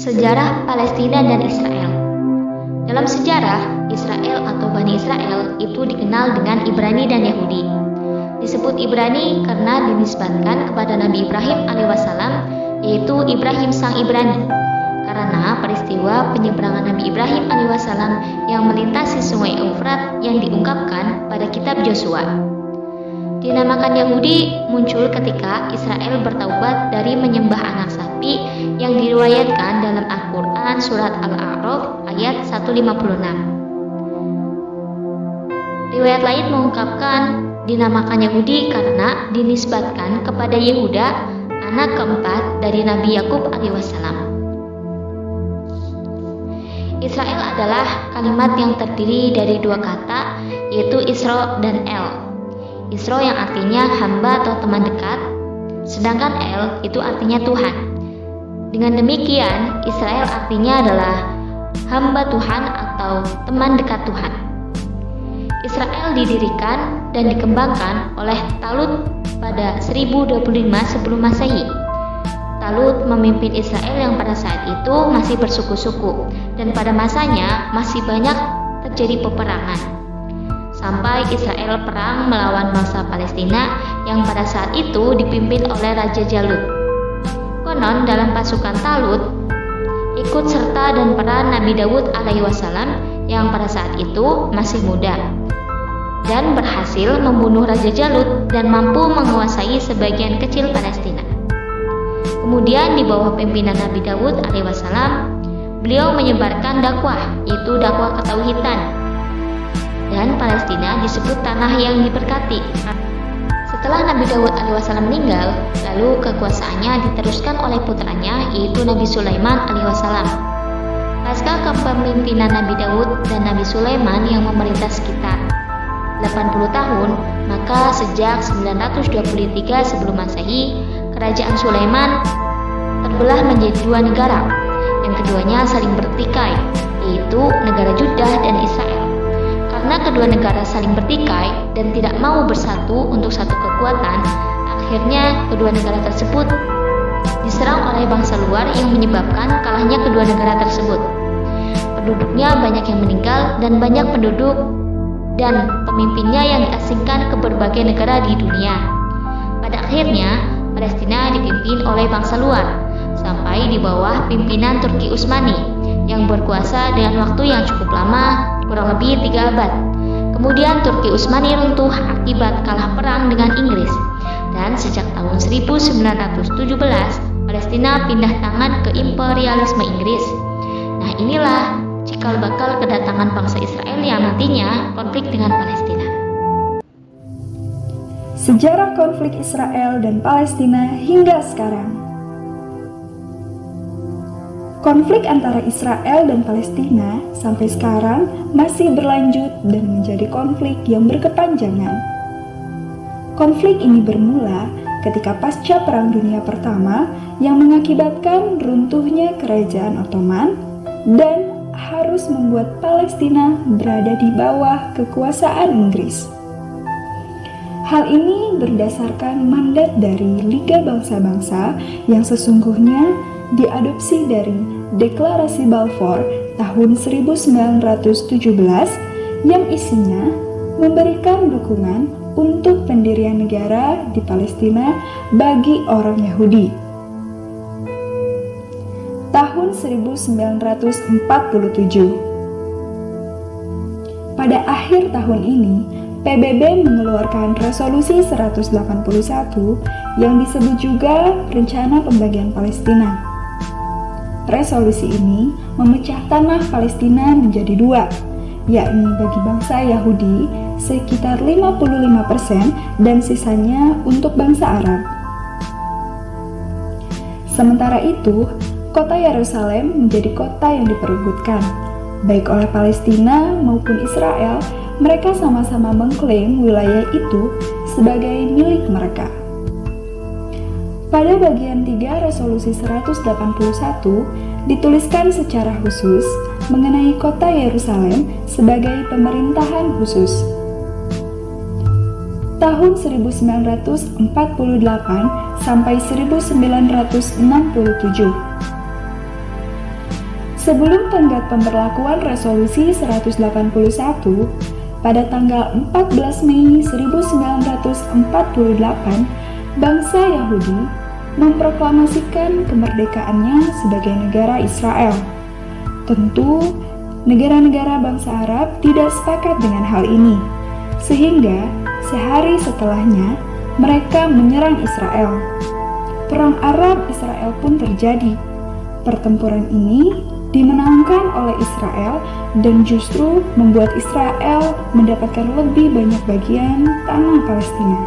Sejarah Palestina dan Israel. Dalam sejarah, Israel atau Bani Israel itu dikenal dengan Ibrani dan Yahudi. Disebut Ibrani karena dinisbatkan kepada Nabi Ibrahim alaihissalam, yaitu Ibrahim sang Ibrani, karena peristiwa penyeberangan Nabi Ibrahim alaihissalam yang melintasi sungai Eufrat yang diungkapkan pada kitab Yosua. Dinamakan Yahudi muncul ketika Israel bertaubat dari menyembah anak sapi yang diriwayatkan dalam Al-Quran surat Al-A'raf ayat 156. Riwayat lain mengungkapkan dinamakan Yahudi karena dinisbatkan kepada Yehuda, anak keempat dari Nabi Yakub alaihissalam. Israel adalah kalimat yang terdiri dari dua kata, yaitu Isra dan El. Isra yang artinya hamba atau teman dekat, sedangkan El itu artinya Tuhan. Dengan demikian, Israel artinya adalah hamba Tuhan atau teman dekat Tuhan. Israel didirikan dan dikembangkan oleh Talut pada 1025 sebelum Masehi. Talut memimpin Israel yang pada saat itu masih bersuku-suku, dan pada masanya masih banyak terjadi peperangan. Sampai Israel perang melawan bangsa Palestina yang pada saat itu dipimpin oleh Raja Jalut. Konon dalam pasukan Talut ikut serta dan peran Nabi Daud alaihissalam yang pada saat itu masih muda, dan berhasil membunuh Raja Jalut dan mampu menguasai sebagian kecil Palestina. Kemudian di bawah pimpinan Nabi Daud alaihissalam, beliau menyebarkan dakwah, yaitu dakwah ketauhidan, dan Palestina disebut tanah yang diberkati. Setelah Nabi Daud alaihissalam meninggal, lalu kekuasaannya diteruskan oleh putranya, yaitu Nabi Sulaiman alaihissalam. Pasca kepemimpinan Nabi Daud dan Nabi Sulaiman yang memerintah sekitar 80 tahun, maka sejak 923 sebelum Masehi, kerajaan Sulaiman terbelah menjadi dua negara, yang keduanya saling bertikai, yaitu negara Judah dan Israel. Karena kedua negara saling bertikai dan tidak mau bersatu untuk satu kekuatan, akhirnya kedua negara tersebut diserang oleh bangsa luar yang menyebabkan kalahnya kedua negara tersebut. Penduduknya banyak yang meninggal dan banyak penduduk dan pemimpinnya yang diasingkan ke berbagai negara di dunia. Pada akhirnya, Palestina dipimpin oleh bangsa luar sampai di bawah pimpinan Turki Utsmani yang berkuasa dengan waktu yang cukup lama, kurang lebih 3 abad. Kemudian Turki Utsmani runtuh akibat kalah perang dengan Inggris, dan sejak tahun 1917 Palestina pindah tangan ke imperialisme Inggris. Nah, inilah cikal bakal kedatangan bangsa Israel yang nantinya konflik dengan Palestina. Sejarah konflik Israel dan Palestina hingga sekarang. Konflik antara Israel dan Palestina sampai sekarang masih berlanjut dan menjadi konflik yang berkepanjangan. Konflik ini bermula ketika pasca Perang Dunia Pertama yang mengakibatkan runtuhnya Kerajaan Ottoman dan harus membuat Palestina berada di bawah kekuasaan Inggris. Hal ini berdasarkan mandat dari Liga Bangsa-Bangsa yang sesungguhnya diadopsi dari Deklarasi Balfour tahun 1917 yang isinya memberikan dukungan untuk pendirian negara di Palestina bagi orang Yahudi. Tahun 1947. Pada akhir tahun ini, PBB mengeluarkan Resolusi 181 yang disebut juga Rencana Pembagian Palestina. Resolusi ini memecah tanah Palestina menjadi dua, yakni bagi bangsa Yahudi sekitar 55% dan sisanya untuk bangsa Arab. Sementara itu, kota Yerusalem menjadi kota yang diperebutkan, baik oleh Palestina maupun Israel. Mereka sama-sama mengklaim wilayah itu sebagai milik mereka. Pada bagian 3 Resolusi 181 dituliskan secara khusus mengenai kota Yerusalem sebagai pemerintahan khusus. Tahun 1948 sampai 1967. Sebelum tenggat pemberlakuan Resolusi 181, pada tanggal 14 Mei 1948, bangsa Yahudi memproklamasikan kemerdekaannya sebagai negara Israel. Tentu, negara-negara bangsa Arab tidak sepakat dengan hal ini, sehingga sehari setelahnya mereka menyerang Israel. Perang Arab-Israel pun terjadi. Pertempuran ini dimenangkan oleh Israel dan justru membuat Israel mendapatkan lebih banyak bagian tanah Palestina.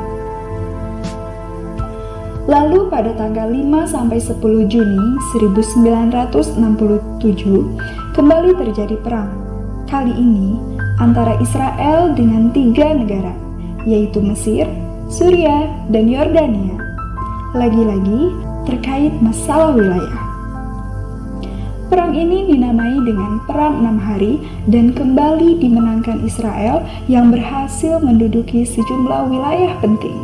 Lalu pada tanggal 5-10 Juni 1967 kembali terjadi perang. Kali ini antara Israel dengan 3 negara, yaitu Mesir, Suriah, dan Yordania. Lagi-lagi terkait masalah wilayah. Perang ini dinamai dengan Perang 6 Hari dan kembali dimenangkan Israel yang berhasil menduduki sejumlah wilayah penting.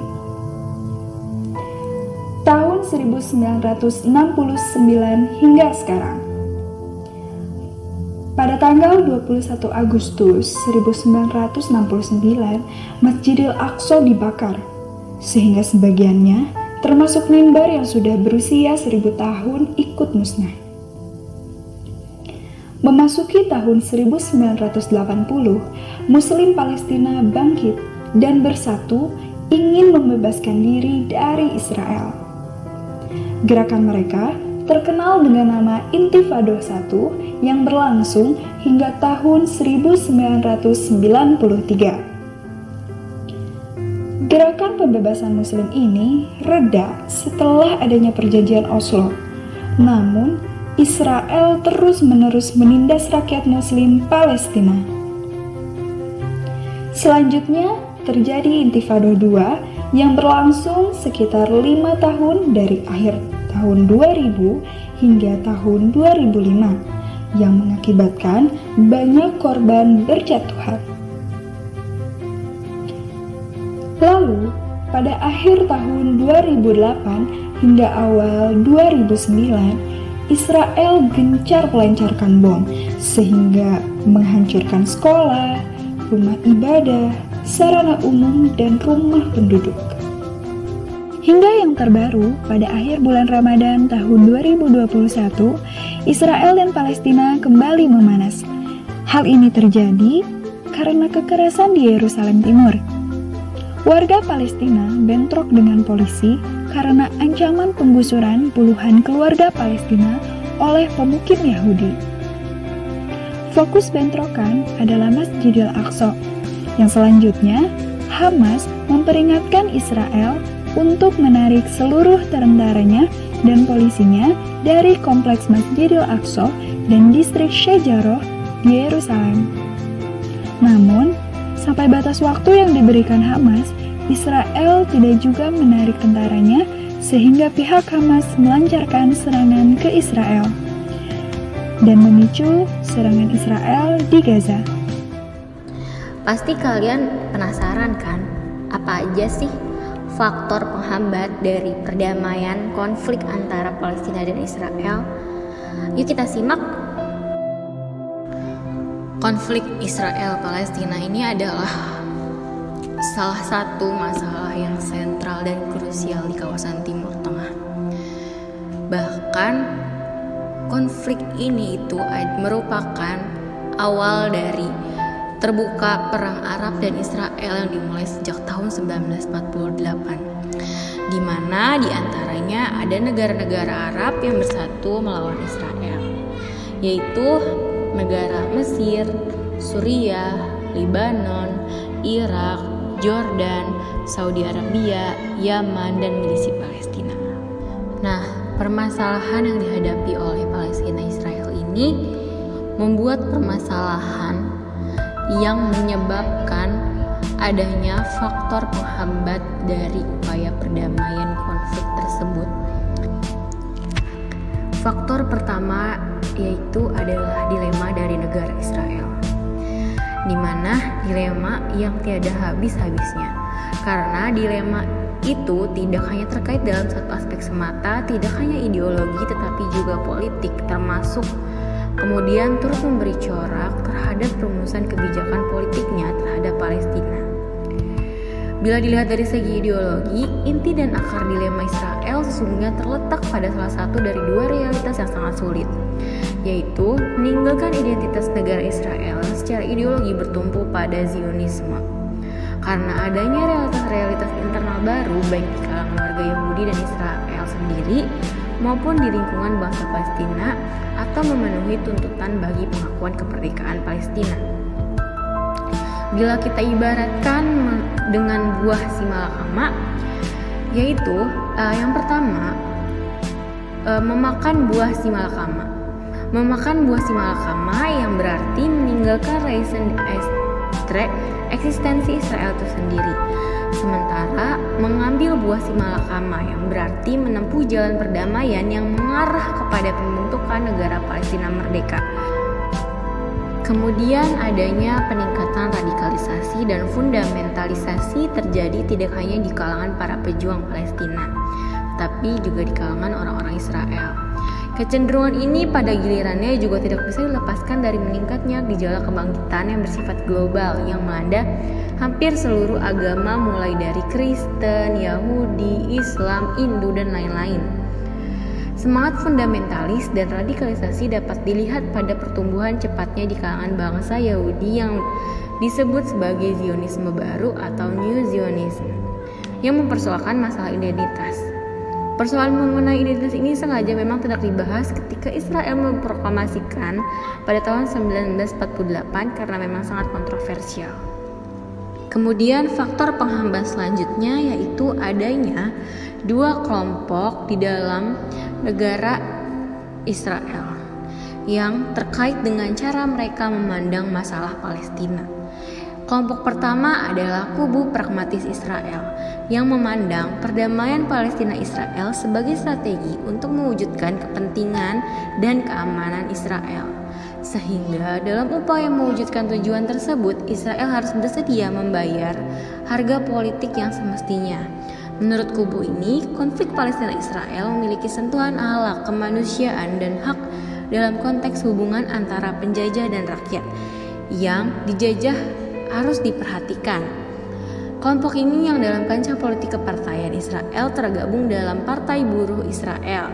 Tahun 1969 hingga sekarang. Pada tanggal 21 Agustus 1969, Masjidil Aqsa dibakar, sehingga sebagiannya, termasuk mimbar yang sudah berusia 1000 tahun, ikut musnah. Memasuki tahun 1980, Muslim Palestina bangkit dan bersatu ingin membebaskan diri dari Israel. Gerakan mereka terkenal dengan nama Intifada I yang berlangsung hingga tahun 1993. Gerakan pembebasan Muslim ini reda setelah adanya perjanjian Oslo. Namun, Israel terus-menerus menindas rakyat Muslim Palestina. Selanjutnya, terjadi Intifada II yang berlangsung sekitar 5 tahun dari akhir tahun 2000 hingga tahun 2005 yang mengakibatkan banyak korban berjatuhan. Lalu, pada akhir tahun 2008 hingga awal 2009, Israel gencar melancarkan bom sehingga menghancurkan sekolah, rumah ibadah, sarana umum, dan rumah penduduk. Hingga yang terbaru, pada akhir bulan Ramadan tahun 2021, Israel dan Palestina kembali memanas. Hal ini terjadi karena kekerasan di Yerusalem Timur. Warga Palestina bentrok dengan polisi karena ancaman penggusuran puluhan keluarga Palestina oleh pemukim Yahudi. Fokus bentrokan adalah Masjidil Aqsa, yang selanjutnya Hamas memperingatkan Israel untuk menarik seluruh tentaranya dan polisinya dari kompleks Masjidil Aqsa dan distrik Syejarah di Yerusalem. Namun, sampai batas waktu yang diberikan Hamas, Israel tidak juga menarik tentaranya sehingga pihak Hamas melancarkan serangan ke Israel dan memicu serangan Israel di Gaza. Pasti kalian penasaran kan, apa aja sih faktor penghambat dari perdamaian konflik antara Palestina dan Israel? Yuk kita simak. Konflik Israel-Palestina ini adalah salah satu masalah yang sentral dan krusial di kawasan Timur Tengah. Bahkan konflik ini itu merupakan awal dari terbuka perang Arab dan Israel yang dimulai sejak tahun 1948, di mana diantaranya ada negara-negara Arab yang bersatu melawan Israel, yaitu negara Mesir, Suriah, Lebanon, Irak, Jordan, Saudi Arabia, Yaman, dan milisi Palestina. Nah, permasalahan yang dihadapi oleh Palestina Israel ini membuat permasalahan yang menyebabkan adanya faktor penghambat dari upaya perdamaian konflik tersebut. Faktor pertama yaitu adalah dilema dari negara Israel, di mana dilema yang tiada habis-habisnya. Karena dilema itu tidak hanya terkait dalam satu aspek semata, tidak hanya ideologi tetapi juga politik, termasuk kemudian turut memberi corak terhadap perumusan kebijakan politiknya terhadap Palestina. Bila dilihat dari segi ideologi, inti dan akar dilema Israel sesungguhnya terletak pada salah satu dari dua realitas yang sangat sulit, yaitu meninggalkan identitas negara Israel secara ideologi bertumpu pada Zionisme. Karena adanya realitas-realitas internal baru baik di kalangan warga Yahudi dan Israel sendiri maupun di lingkungan bangsa Palestina atau memenuhi tuntutan bagi pengakuan kemerdekaan Palestina. Bila kita ibaratkan dengan buah si malakama, yaitu yang pertama memakan buah si malakama. Memakan buah si malakama yang berarti meninggalkan raison d'être eksistensi Israel itu sendiri. Sementara mengambil buah si malakama yang berarti menempuh jalan perdamaian yang mengarah kepada pembentukan negara Palestina merdeka. Kemudian adanya peningkatan radikalisasi dan fundamentalisasi terjadi tidak hanya di kalangan para pejuang Palestina, tapi juga di kalangan orang-orang Israel. Kecenderungan ini pada gilirannya juga tidak bisa dilepaskan dari meningkatnya gejala kebangkitan yang bersifat global yang melanda hampir seluruh agama mulai dari Kristen, Yahudi, Islam, Hindu, dan lain-lain. Semangat fundamentalis dan radikalisasi dapat dilihat pada pertumbuhan cepatnya di kalangan bangsa Yahudi yang disebut sebagai Zionisme baru atau New Zionism yang mempersoalkan masalah identitas. Persoalan mengenai identitas ini sengaja memang tidak dibahas ketika Israel memproklamasikan pada tahun 1948 karena memang sangat kontroversial. Kemudian faktor penghambat selanjutnya yaitu adanya dua kelompok di dalam negara Israel yang terkait dengan cara mereka memandang masalah Palestina. Kelompok pertama adalah kubu pragmatis Israel yang memandang perdamaian Palestina Israel sebagai strategi untuk mewujudkan kepentingan dan keamanan Israel. Sehingga dalam upaya mewujudkan tujuan tersebut, Israel harus bersedia membayar harga politik yang semestinya. Menurut kubu ini, konflik Palestina-Israel memiliki sentuhan akhlak, kemanusiaan, dan hak dalam konteks hubungan antara penjajah dan rakyat yang dijajah harus diperhatikan. Kelompok ini yang dalam kancah politik kepartaian Israel tergabung dalam Partai Buruh Israel.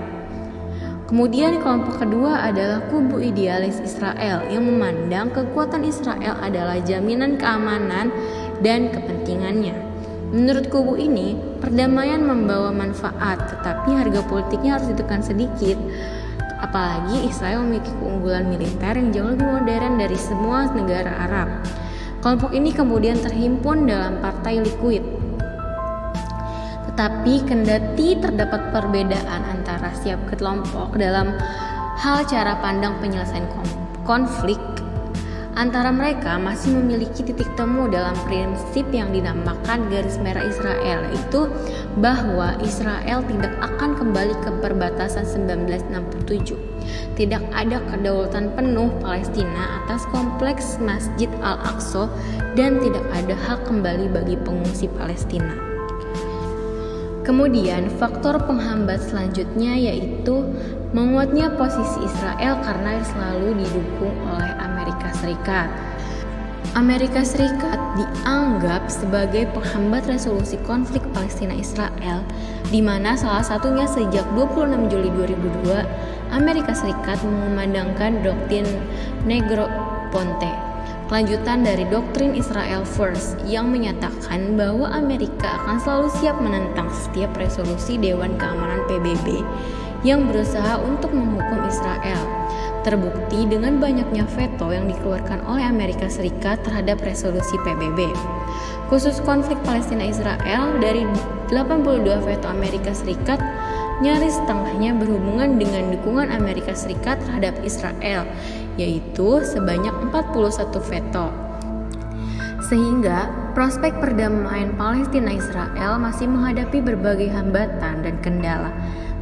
Kemudian kelompok kedua adalah kubu idealis Israel yang memandang kekuatan Israel adalah jaminan keamanan dan kepentingannya. Menurut kubu ini, perdamaian membawa manfaat, tetapi harga politiknya harus ditekan sedikit. Apalagi Israel memiliki keunggulan militer yang jauh lebih modern dari semua negara Arab. Kelompok ini kemudian terhimpun dalam Partai Likud. Tetapi kendati terdapat perbedaan antara setiap kelompok dalam hal cara pandang penyelesaian konflik, antara mereka masih memiliki titik temu dalam prinsip yang dinamakan garis merah Israel, yaitu bahwa Israel tidak akan kembali ke perbatasan 1967. Tidak ada kedaulatan penuh Palestina atas kompleks Masjid Al-Aqsa dan tidak ada hak kembali bagi pengungsi Palestina. Kemudian faktor penghambat selanjutnya yaitu menguatnya posisi Israel karena selalu didukung oleh Amerika Serikat. Amerika Serikat dianggap sebagai penghambat resolusi konflik Palestina-Israel, di mana salah satunya sejak 26 Juli 2002, Amerika Serikat memandangkan doktrin Negroponte, kelanjutan dari doktrin Israel First yang menyatakan bahwa Amerika akan selalu siap menentang setiap resolusi Dewan Keamanan PBB yang berusaha untuk menghukum Israel. Terbukti dengan banyaknya veto yang dikeluarkan oleh Amerika Serikat terhadap resolusi PBB. Khusus konflik Palestina-Israel, dari 82 veto Amerika Serikat, nyaris setengahnya berhubungan dengan dukungan Amerika Serikat terhadap Israel, yaitu sebanyak 41 veto. Sehingga prospek perdamaian Palestina-Israel masih menghadapi berbagai hambatan dan kendala,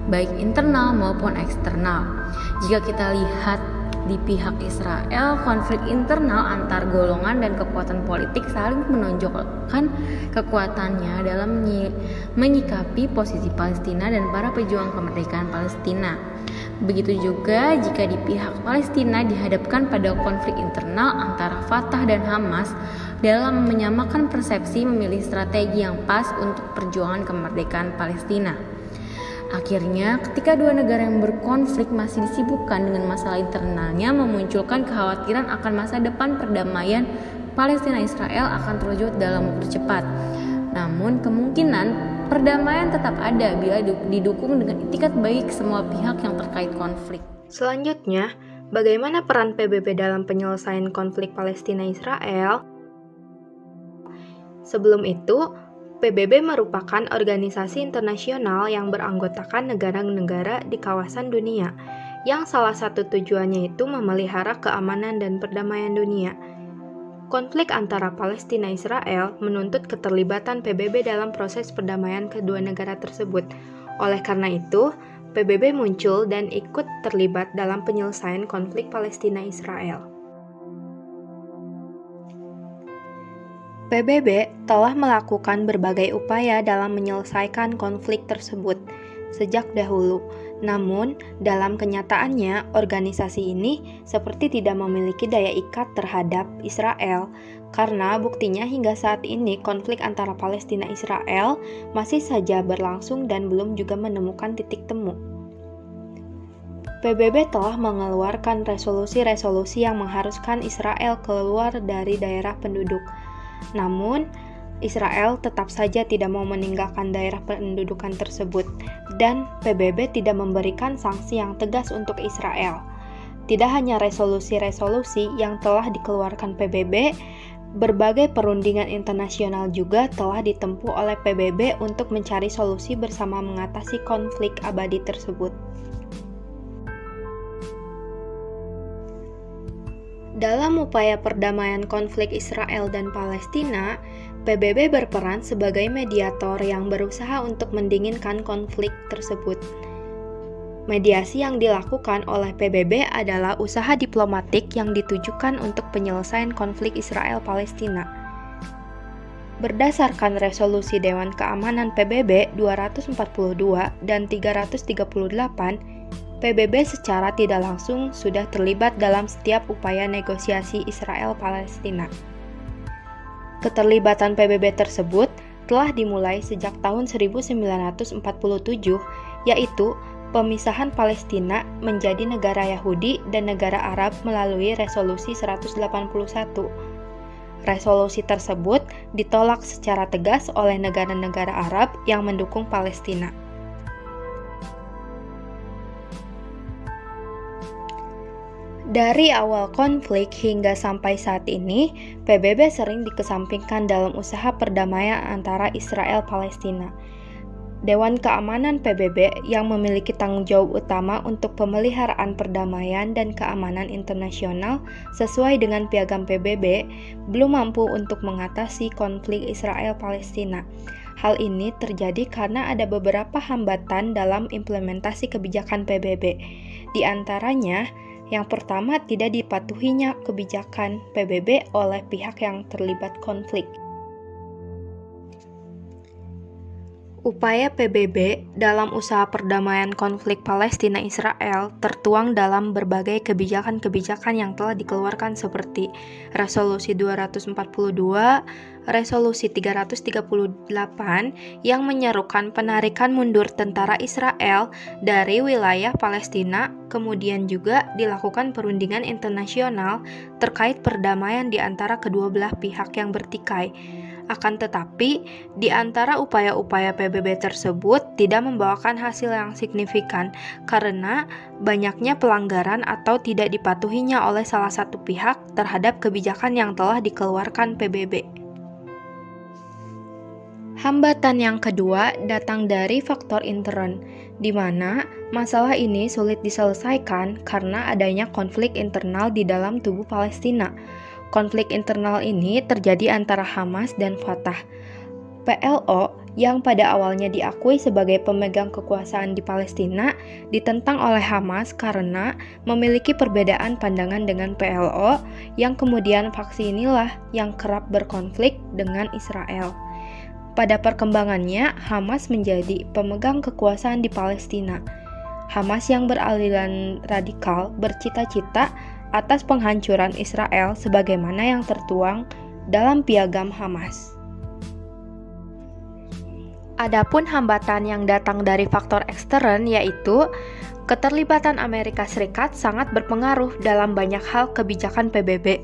baik internal maupun eksternal. Jika kita lihat di pihak Israel, konflik internal antar golongan dan kekuatan politik saling menonjolkan kekuatannya dalam menyikapi posisi Palestina dan para pejuang kemerdekaan Palestina. Begitu juga jika di pihak Palestina dihadapkan pada konflik internal antara Fatah dan Hamas dalam menyamakan persepsi memilih strategi yang pas untuk perjuangan kemerdekaan Palestina. Akhirnya, ketika dua negara yang berkonflik masih disibukkan dengan masalah internalnya, memunculkan kekhawatiran akan masa depan perdamaian Palestina-Israel akan terwujud dalam waktu cepat. Namun, kemungkinan perdamaian tetap ada bila didukung dengan itikat baik semua pihak yang terkait konflik. Selanjutnya, bagaimana peran PBB dalam penyelesaian konflik Palestina-Israel? Sebelum itu, PBB merupakan organisasi internasional yang beranggotakan negara-negara di kawasan dunia, yang salah satu tujuannya itu memelihara keamanan dan perdamaian dunia. Konflik antara Palestina-Israel menuntut keterlibatan PBB dalam proses perdamaian kedua negara tersebut. Oleh karena itu, PBB muncul dan ikut terlibat dalam penyelesaian konflik Palestina-Israel. PBB telah melakukan berbagai upaya dalam menyelesaikan konflik tersebut sejak dahulu. Namun, dalam kenyataannya, organisasi ini seperti tidak memiliki daya ikat terhadap Israel, karena buktinya hingga saat ini konflik antara Palestina-Israel masih saja berlangsung dan belum juga menemukan titik temu. PBB telah mengeluarkan resolusi-resolusi yang mengharuskan Israel keluar dari daerah penduduk. Namun, Israel tetap saja tidak mau meninggalkan daerah pendudukan tersebut, dan PBB tidak memberikan sanksi yang tegas untuk Israel. Tidak hanya resolusi-resolusi yang telah dikeluarkan PBB, berbagai perundingan internasional juga telah ditempuh oleh PBB untuk mencari solusi bersama mengatasi konflik abadi tersebut. Dalam upaya perdamaian konflik Israel dan Palestina, PBB berperan sebagai mediator yang berusaha untuk mendinginkan konflik tersebut. Mediasi yang dilakukan oleh PBB adalah usaha diplomatik yang ditujukan untuk penyelesaian konflik Israel-Palestina. Berdasarkan resolusi Dewan Keamanan PBB 242 dan 338, PBB secara tidak langsung sudah terlibat dalam setiap upaya negosiasi Israel-Palestina. Keterlibatan PBB tersebut telah dimulai sejak tahun 1947, yaitu pemisahan Palestina menjadi negara Yahudi dan negara Arab melalui Resolusi 181. Resolusi tersebut ditolak secara tegas oleh negara-negara Arab yang mendukung Palestina. Dari awal konflik hingga sampai saat ini, PBB sering dikesampingkan dalam usaha perdamaian antara Israel-Palestina. Dewan Keamanan PBB yang memiliki tanggung jawab utama untuk pemeliharaan perdamaian dan keamanan internasional sesuai dengan piagam PBB belum mampu untuk mengatasi konflik Israel-Palestina. Hal ini terjadi karena ada beberapa hambatan dalam implementasi kebijakan PBB. Di antaranya, yang pertama, tidak dipatuhinya kebijakan PBB oleh pihak yang terlibat konflik. Upaya PBB dalam usaha perdamaian konflik Palestina-Israel tertuang dalam berbagai kebijakan-kebijakan yang telah dikeluarkan seperti Resolusi 242, Resolusi 338 yang menyerukan penarikan mundur tentara Israel dari wilayah Palestina, kemudian juga dilakukan perundingan internasional terkait perdamaian di antara kedua belah pihak yang bertikai. Akan tetapi, di antara upaya-upaya PBB tersebut tidak membawakan hasil yang signifikan karena banyaknya pelanggaran atau tidak dipatuhinya oleh salah satu pihak terhadap kebijakan yang telah dikeluarkan PBB. Hambatan yang kedua datang dari faktor intern, di mana masalah ini sulit diselesaikan karena adanya konflik internal di dalam tubuh Palestina. Konflik internal ini terjadi antara Hamas dan Fatah. PLO yang pada awalnya diakui sebagai pemegang kekuasaan di Palestina ditentang oleh Hamas karena memiliki perbedaan pandangan dengan PLO yang kemudian faksi inilah yang kerap berkonflik dengan Israel. Pada perkembangannya, Hamas menjadi pemegang kekuasaan di Palestina. Hamas yang beraliran radikal bercita-cita atas penghancuran Israel sebagaimana yang tertuang dalam piagam Hamas. Adapun hambatan yang datang dari faktor ekstern yaitu keterlibatan Amerika Serikat sangat berpengaruh dalam banyak hal kebijakan PBB,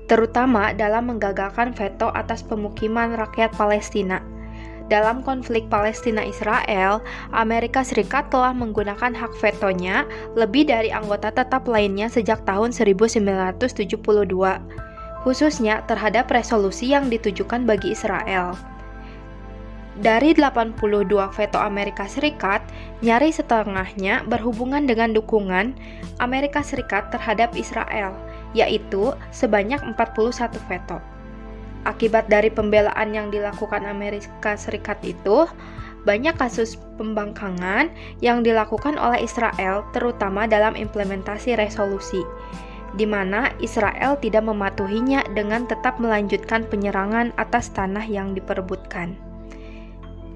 terutama dalam menggagalkan veto atas pemukiman rakyat Palestina. Dalam konflik Palestina-Israel, Amerika Serikat telah menggunakan hak vetonya lebih dari anggota tetap lainnya sejak tahun 1972, khususnya terhadap resolusi yang ditujukan bagi Israel. Dari 82 veto Amerika Serikat, nyaris setengahnya berhubungan dengan dukungan Amerika Serikat terhadap Israel, yaitu sebanyak 41 veto. Akibat dari pembelaan yang dilakukan Amerika Serikat itu, banyak kasus pembangkangan yang dilakukan oleh Israel terutama dalam implementasi resolusi, di mana Israel tidak mematuhinya dengan tetap melanjutkan penyerangan atas tanah yang diperebutkan.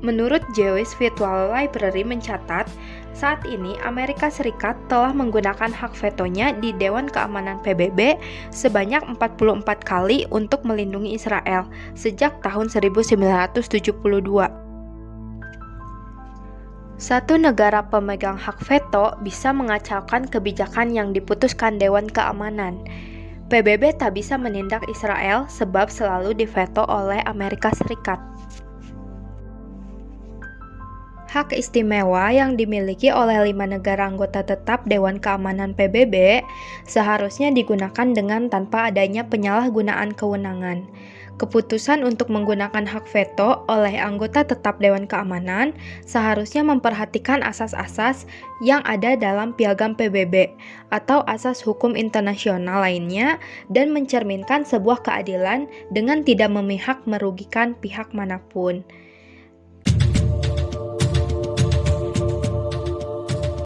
Menurut Jewish Virtual Library mencatat, saat ini Amerika Serikat telah menggunakan hak vetonya di Dewan Keamanan PBB sebanyak 44 kali untuk melindungi Israel sejak tahun 1972. Satu negara pemegang hak veto bisa mengacaukan kebijakan yang diputuskan Dewan Keamanan. PBB tak bisa menindak Israel sebab selalu diveto oleh Amerika Serikat. Hak istimewa yang dimiliki oleh 5 negara anggota tetap Dewan Keamanan PBB seharusnya digunakan dengan tanpa adanya penyalahgunaan kewenangan. Keputusan untuk menggunakan hak veto oleh anggota tetap Dewan Keamanan seharusnya memperhatikan asas-asas yang ada dalam piagam PBB atau asas hukum internasional lainnya dan mencerminkan sebuah keadilan dengan tidak memihak merugikan pihak manapun.